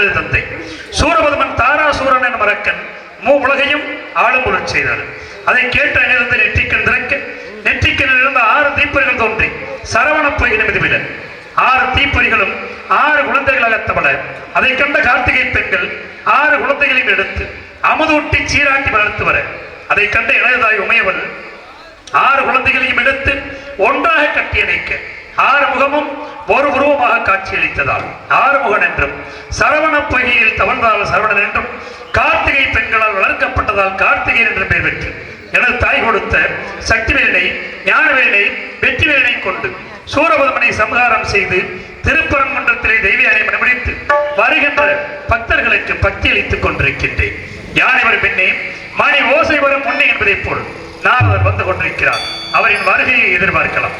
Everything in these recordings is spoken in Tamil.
எனது தந்தை சூரபதுமன் தாராசூரன் என மரக்கன் உலகையும் ஆளும்பொருள் செய்தார். அதை கேட்ட எனது நெற்றிக்கண் திறக்க நெற்றிக்கண்ணில் இருந்த 6 தீப்பொறிகள் தோன்றி சரவண பொய்கின மிதுவில 6 தீப்பொறிகளும் 6 குழந்தைகளாக தவள அதை கண்ட கார்த்திகை பெண்கள் 6 குழந்தைகளையும் எடுத்து அமுதூட்டி சீராட்டி வளர்த்து வர அதை கண்ட எனதுதாய் உமையவள் 6 குழந்தைகளையும் எடுத்து ஒன்றாக கட்டி அணைக்க 6 முகமும் ஒரு உருவமாக காட்சியளித்ததால் ஆறுமுகன் என்றும் சரவண பொய்கையில் தவழ்ந்தால் சரவணன் என்றும் கார்த்திகை பெண்களால் வளர்க்கப்பட்டதால் கார்த்திகை என்று பெயர் பெற்று எனது தாய் கொடுத்த சக்திவேலனை ஞானவேலனை வெற்றிவேலனை கொண்டு சூரபதுமனை சம்ஹாரம் செய்து திருப்பரங்குன்றத்திலே தெய்வயானை மனமுடித்து வருகின்ற பக்தர்களுக்கு பக்தி அளித்துக் கொண்டிருக்கின்றேன். யானைவர் பெண்ணே மணி ஓசை வரும் முன்னே என்பதை போல் நாரதர் வந்து கொண்டிருக்கிறார். அவரின் வருகையை எதிர்பார்க்கலாம்.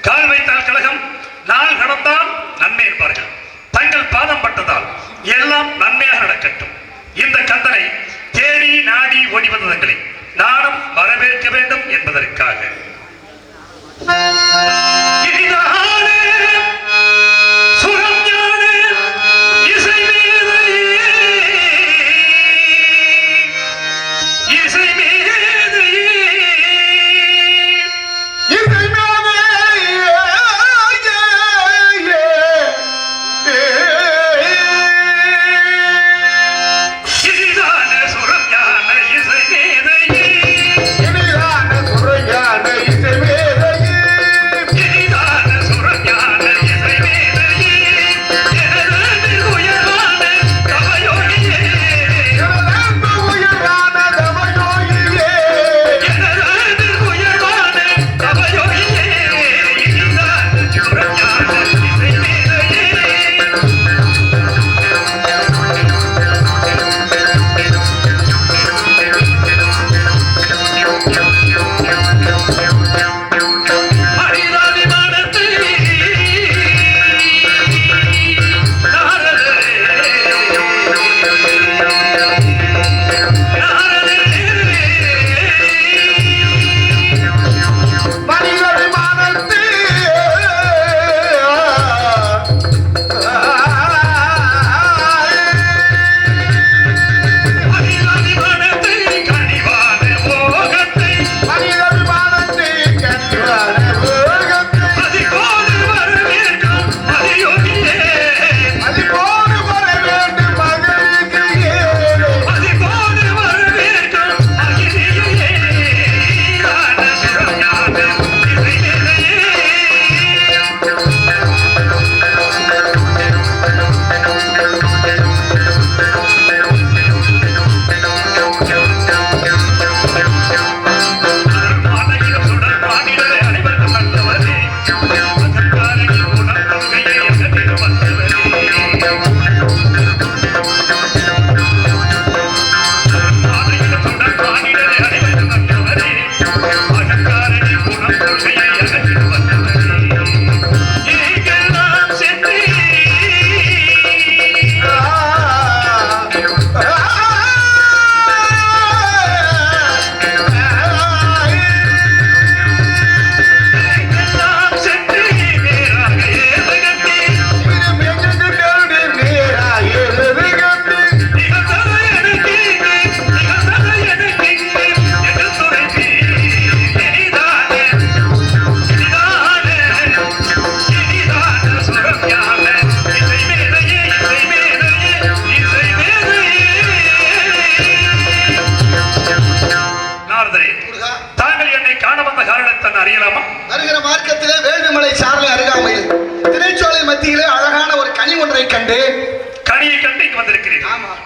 கால் வைத்தால் கழகம் நாள் கடந்தால் நன்மை என்பார்கள். தங்கள் பாதம் பட்டதால் எல்லாம் நன்மையாக நடக்கட்டும். இந்த கந்தனை தேடி நாடி ஓடி வந்ததங்களை நானும் வரவேற்க வேண்டும் என்பதற்காக Ghana.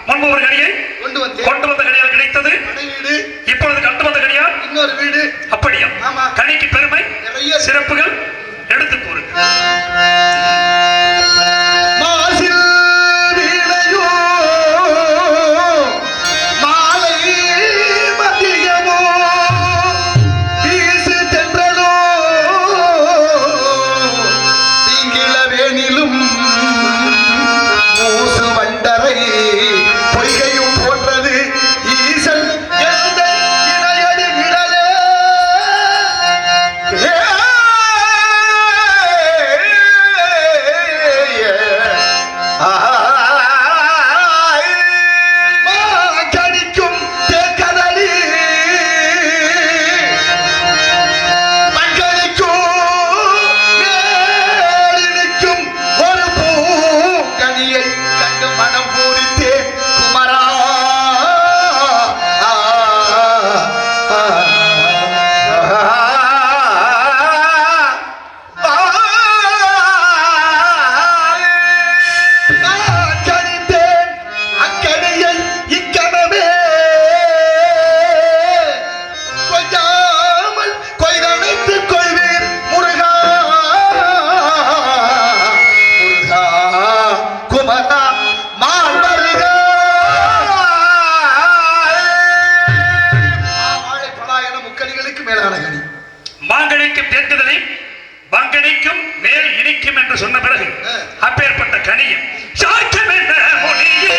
முன்பு ஒரு கனியை கொண்டு வந்த கனியால் கிடைத்தது. இப்பொழுது கண்டு வந்த கனியால் இன்னொரு வீடு. அப்படியா? கனிக்கு பெருமை சிறப்புகள் எடுத்து கூறுங்க. மாங்கனிக்கும் தேர்ந்ததனை வங்கனிக்கும் மேல் இனிக்கும் என்று சொன்ன பிறகு அப்பேற்பட்ட கனியும் சாக்கியம் என்ற மொழியே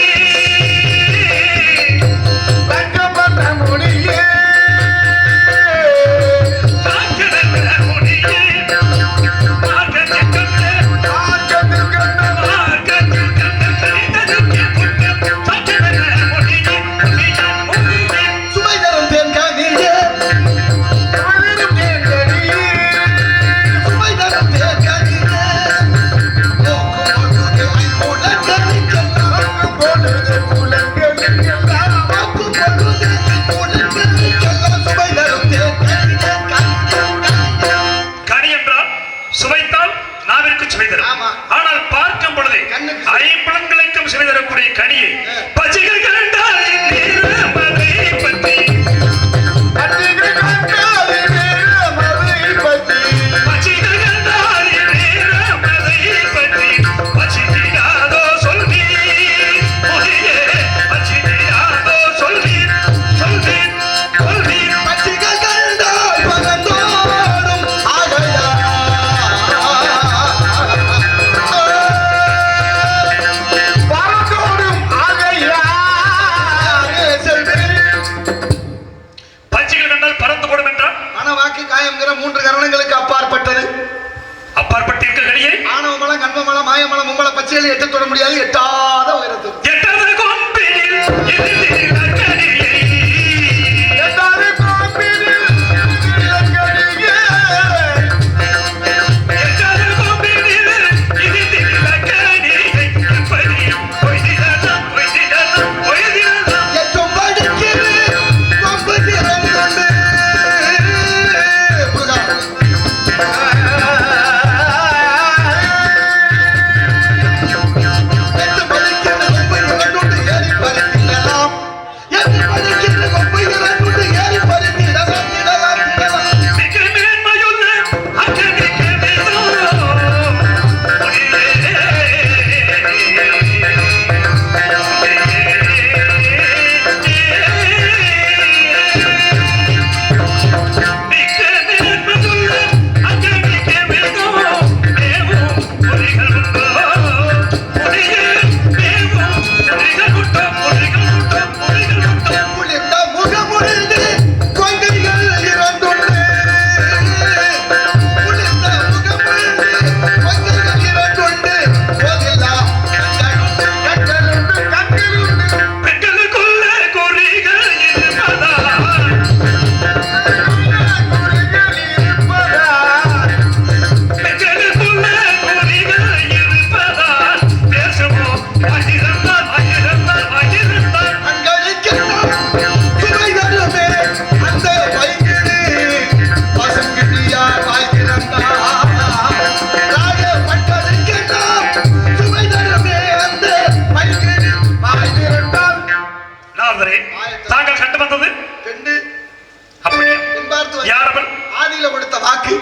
ஆனால் பார்க்கும் பொழுது ஐம்புலங்களுக்கும் சுவை தரக்கூடிய கனியை பச்சிகள் மாயமலம் உங்களை பச்சையில் எட்ட தொட முடியாது. எட்டாத உயரத்தில் Let's நாரதரே, தாங்கள் கண்டு வந்தது பெண்டு அப்படியா? பெண் பார்த்து யார் அவள்? ஆதியில கொடுத்த வாக்கு,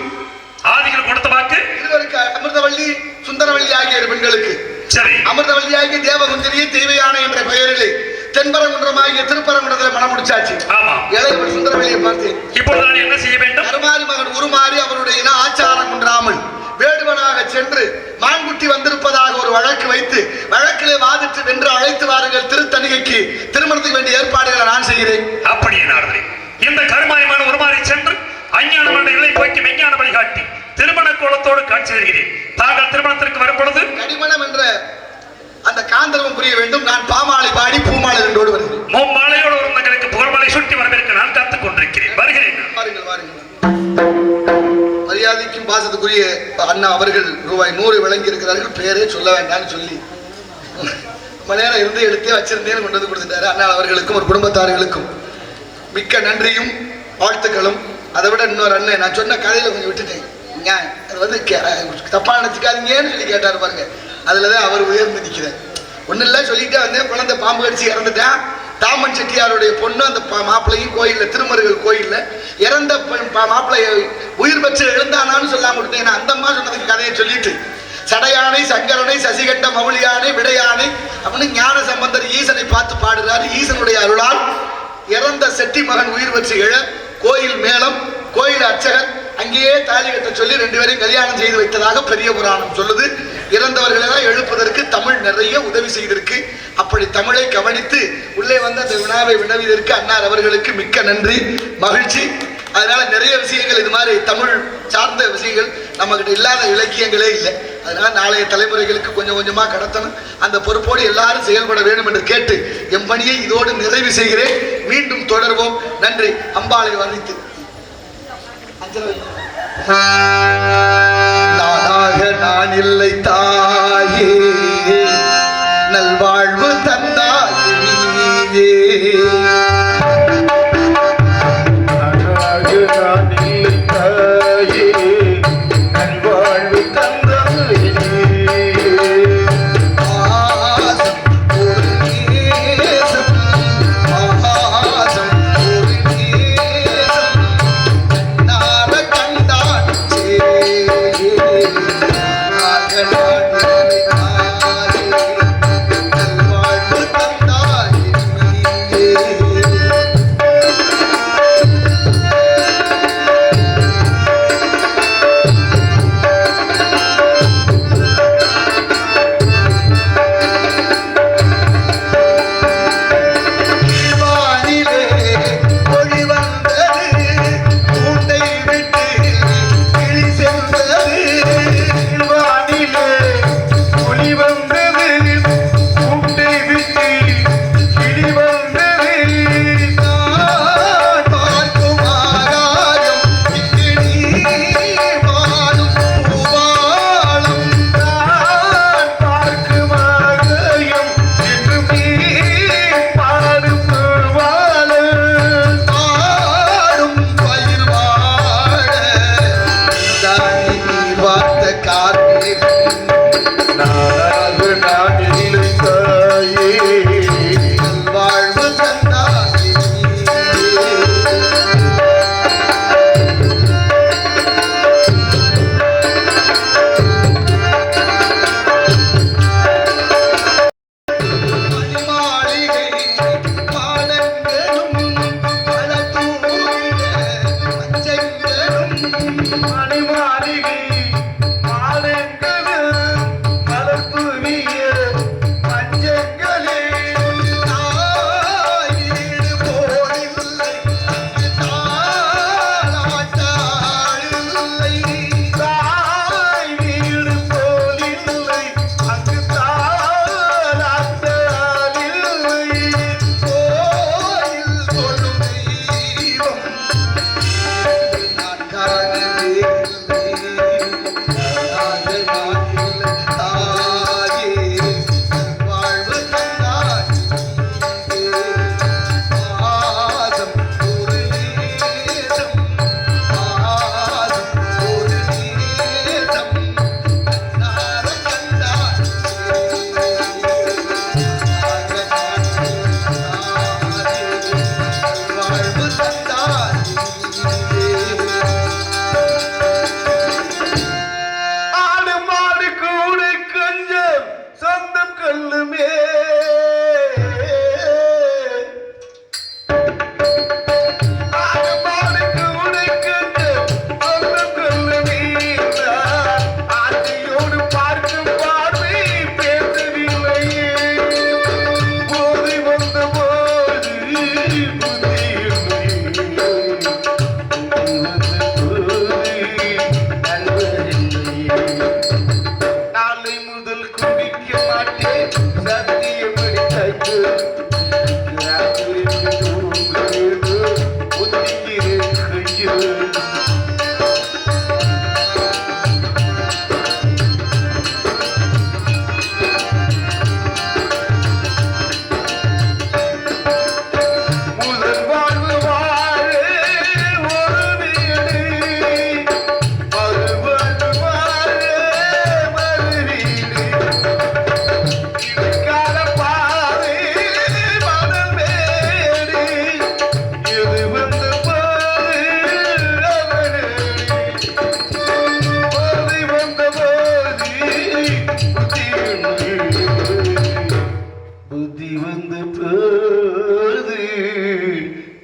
ஆதிகள் கொடுத்த வாக்கு. இருவருக்கு அமிர்தவள்ளி சுந்தரவள்ளி ஆகிய பெண்களுக்கு. சரி, அமிர்தவள்ளி ஆகிய தேவகுந்தரியை தெய்வயானை என்ற பெயரிலே தென்பரங்குன்றமாகிய திருப்பரங்குன்றத்தில் மனம் முடிச்சாச்சு. ஆமா. இளையவர் சுந்தரவள்ளியை பார்த்து இப்பொழுது நான் என்ன செய்ய வேண்டும்? கருமாரி மகன் உருமாறி அவருடைய இன ஆச்சாரம் குன்றாமல் வேடுவனாக சென்று மான்குட்டி வந்திருப்பதாக ஒரு வழக்கு வைத்து வழக்கிலே வாதிட்டு வென்று அழைத்து வாருங்கள் திருத்தணிகைக்கு திருமணத்துக்கு வேண்டிய ஏற்பாடுகளை நான் செய்கிறேன். அப்படியே நாரதரே, இந்த கருமாயமான உருமாறி சென்று அஞ்ஞானம் என்ற இல்லை போக்கி மெஞ்ஞான வழிகாட்டி திருமண கோலத்தோடு காட்சி தருகிறேன். தாங்கள் திருமணத்திற்கு வரும் பொழுது கடிமணம் என்ற அந்த காந்தர்வம் புரிய வேண்டும். நான் பாமாலை பாடி பூமாலை ரெண்டோடு வருகிறேன். மும்மாலையோடு ஒரு தங்களுக்கு புகழ்மலை சுட்டி வரவேற்க நான் காத்துக் கொண்டிருக்கிறேன். வருகிறேன். வாருங்கள் வாருங்கள். மரியாதைக்கும் பாசத்துக்குரிய அண்ணா அவர்கள் ரூபாய் 100 வழங்கி இருக்கிறார்கள். பேரே சொல்ல வேண்டாம்னு சொல்லி ரொம்ப நேரம் இருந்து எடுத்தே வச்சிருந்தேன்னு கொண்டு வந்து கொடுத்துட்டாரு. அண்ணா அவர்களுக்கும் ஒரு குடும்பத்தார்களுக்கும் மிக்க நன்றியும் வாழ்த்துக்களும். அதை விட இன்னொரு அண்ணன் நான் சொன்ன கதையில கொஞ்சம் விட்டுட்டேன். அது வந்து தப்பா நினைச்சுக்காதீங்கன்னு சொல்லி கேட்டாரு பாருங்க. அதுலதான் அவர் உயர்ந்து நிற்கிறார். ஒன்னும் இல்லை சொல்லிட்டே வந்தேன். குழந்தை பாம்பு கடிச்சு இறந்துட்டேன். தாமன் செட்டியாருடைய பொண்ணு அந்த மாப்பிள்ளையும் கோயில்ல திருமருகல் கோயில்ல இறந்த மாப்பிள்ளைய உயிர் பெற்று எழுந்தானான்னு சொல்லாம கொடுத்தேன். அந்த அம்மா சொன்னதுக்கு கதையை சொல்லிட்டு சடையானை சங்கரனை சசிகண்ட மவுளியானை விடையானை அப்படின்னு ஞான சம்பந்தர் ஈசனை பார்த்து பாடுறாரு. ஈசனுடைய அருளால் இறந்த செட்டி மகன் உயிர் பெற்று எழ கோயில் மேளம் கோயில் அர்ச்சகர் அங்கேயே தாலி கட்ட சொல்லி 2 பேரையும் கல்யாணம் செய்து வைத்ததாக பெரிய புராணம் சொல்லுது. இறந்தவர்களெல்லாம் எழுப்பதற்கு தமிழ் நிறைய உதவி செய்திருக்கு. அப்படி தமிழை கவனித்து உள்ளே வந்து அந்த வினாவை வினவியதற்கு அன்னார் அவர்களுக்கு மிக்க நன்றி, மகிழ்ச்சி. அதனால நிறைய விஷயங்கள் இது மாதிரி தமிழ் சார்ந்த விஷயங்கள் நம்ம கிட்ட இல்லாத இலக்கியங்களே இல்லை. அதனால நாளைய தலைமுறைகளுக்கு கொஞ்சம் கொஞ்சமா கடத்தணும். அந்த பொறுப்போடு எல்லாரும் செயல்பட வேண்டும் என்று கேட்டு என் பணியை இதோடு நிறைவு செய்கிறேன். மீண்டும் தொடர்வோம். நன்றி. அம்பாளை வர்ணித்து நானாக நான் இல்லை தாயே, நல்வாழ்வு தந்தாயே நீயே. நானாக நான் இல்லை தாயே, நல்வாழ்வு தந்தாயே நீயே. ஆசம் ஒரு நேசம், ஆசம் ஒரு நேசம், நார கண்டான் சே ஆக நான் இல்லை தாயே, நல்வாழ்வு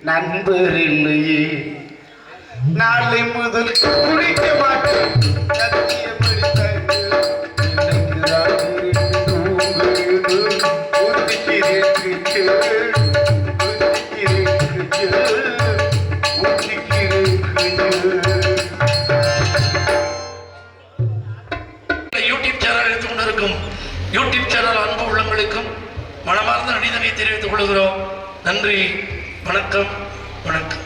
நண்பர் இல்லையே. நாளை முதல் குடிக்க மாட்டேன். சத்தியப்படி தாய்க்கு எனக்கு ராத்திரி தூங்குது. ஒத்திக்கிறேன் கிச்சு, ஒத்திக்கிறேன் கிச்சு, ஒத்திக்கிறேன் கிச்சு. யூடியூப் சேனல் எடுத்துக் கொண்டிருக்கும் யூடியூப் சேனல் அன்பு உள்ளங்களுக்கும் மனமார்ந்த நன்றிதனை தெரிவித்துக் கொள்கிறோம். நன்றி, வணக்கம், வணக்கம்.